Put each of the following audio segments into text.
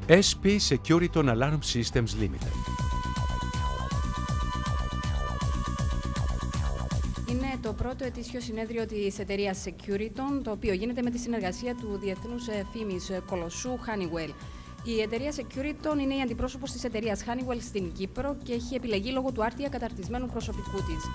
SP Securiton Alarm Systems Limited. Είναι το πρώτο ετήσιο συνέδριο της εταιρείας Securiton, το οποίο γίνεται με τη συνεργασία του διεθνούς φήμης κολοσσού Honeywell. Η εταιρεία Securiton είναι η αντιπρόσωπος της εταιρείας Honeywell στην Κύπρο και έχει επιλεγεί λόγω του άρτια καταρτισμένου προσωπικού της.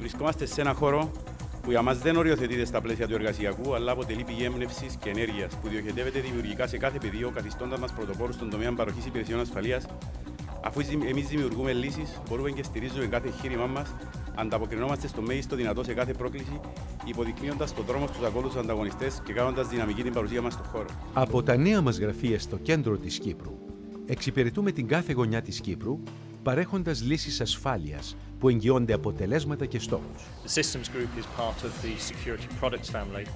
Βρισκόμαστε σε ένα χώρο που για μας δεν οριοθετείται στα πλαίσια του εργασιακού, αλλά αποτελεί πηγή έμπνευσης και ενέργειας, που διοχετεύεται δημιουργικά σε κάθε πεδίο, καθιστώντας μας πρωτοπόρους στον τομέα παροχής υπηρεσιών ασφαλείας. Αφού εμείς δημιουργούμε λύσεις, μπορούμε και στηρίζουμε κάθε εγχείρημά μας, ανταποκρινόμαστε στο μέγιστο δυνατό σε κάθε πρόκληση, υποδεικνύοντας τον δρόμο στους ακόλουθους ανταγωνιστές και κάνοντας δυναμική την παρουσία μας στον χώρο. Από τα νέα μας γραφεία στο κέντρο της Κύπρου, εξυπηρετούμε την κάθε γωνιά της Κύπρου, παρέχοντας λύσεις ασφάλειας που εγγυώνται αποτελέσματα και στόχους. The Systems Group is part of the security products family,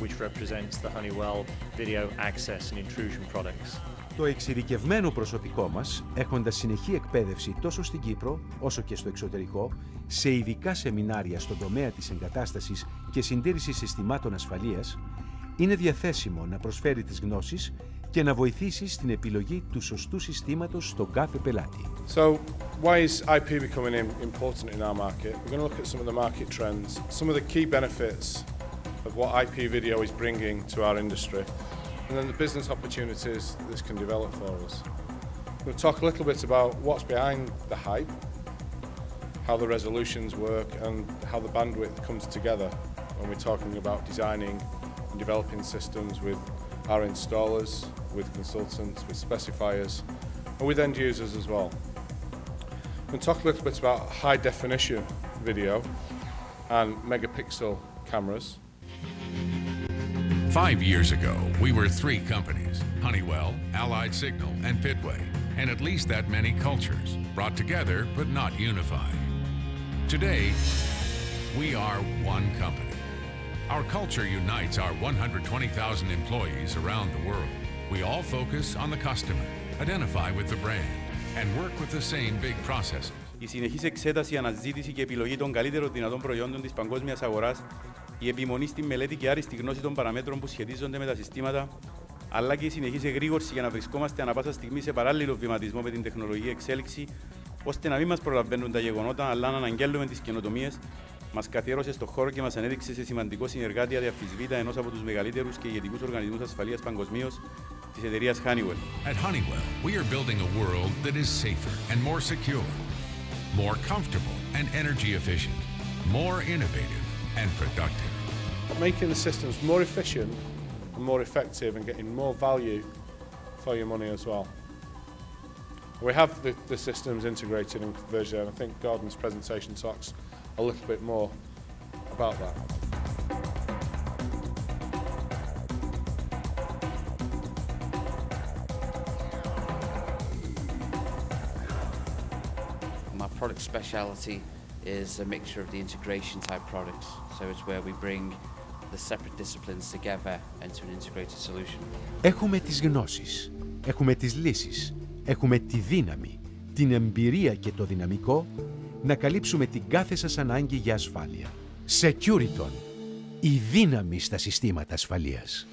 which represents the Honeywell video access and intrusion products. Το εξειδικευμένο προσωπικό μας, έχοντας συνεχή εκπαίδευση τόσο στην Κύπρο όσο και στο εξωτερικό, σε ειδικά σεμινάρια στον τομέα της εγκατάστασης και συντήρησης συστημάτων ασφαλείας, είναι διαθέσιμο να προσφέρει τις γνώσεις και να βοηθήσει στην επιλογή του σωστού συστήματος στον κάθε πελάτη. So, why is IP becoming important in our market? We're going to look at some of the market trends, some of the key benefits of what IP video is bringing to our industry, and then the business opportunities this can develop for us. We'll talk a little bit about what's behind the hype, how the resolutions work, and how the bandwidth comes together when we're talking about designing and developing systems with our installers, with consultants, with specifiers, and with end users as well. We'll talk a little bit about high definition video and megapixel cameras. 5 years ago, we were 3 companies, Honeywell, Allied Signal, and Pitway, and at least that many cultures, brought together but not unified. Today, we are one company. Our culture unites our 120,000 employees around the world. We all focus on the customer, identify with the brand, and work with the same big processes. Η συνεχής εξέταση, αναζήτηση και επιλογή των καλύτερων δυνατών προϊόντων της παγκόσμιας αγοράς, η επιμονή στη μελέτη και άριστη γνώση των παραμέτρων που σχετίζονται με τα συστήματα, αλλά και η συνεχής εγρήγορση για να βρισκόμαστε ανά πάσα στιγμή σε παράλληλο βηματισμό με την τεχνολογική εξέλιξη, ώστε να μην μας προλαβαίνουν τα γεγονότα, αλλά να αναγγέλνουμε τις καινοτομίες, μας καθιέρωσε στον χώρο και μας ανέδειξε σε σημαντικό συνεργάτη αδιαφυσβήτα ενός από τους μεγαλύτερους και ηγετικούς οργανισμούς ασφαλείας παγκοσμίως, της εταιρείας Honeywell. At Honeywell, we are building a world that is safer and more secure, more comfortable and energy efficient, more innovative and productive. Making the systems more efficient and more effective and getting more value for your money as well. We have the systems integrated in Convergio, and I think Gordon's presentation talks a little bit more about that. My product speciality is a mixture of the integration type products, so it's where we bring the separate disciplines together into an integrated solution. Έχουμε τις γνώσεις, έχουμε τις λύσεις, έχουμε τη δύναμη, την εμπειρία και το δυναμικό να καλύψουμε την κάθε σας ανάγκη για ασφάλεια. Securiton, η δύναμη στα συστήματα ασφαλείας.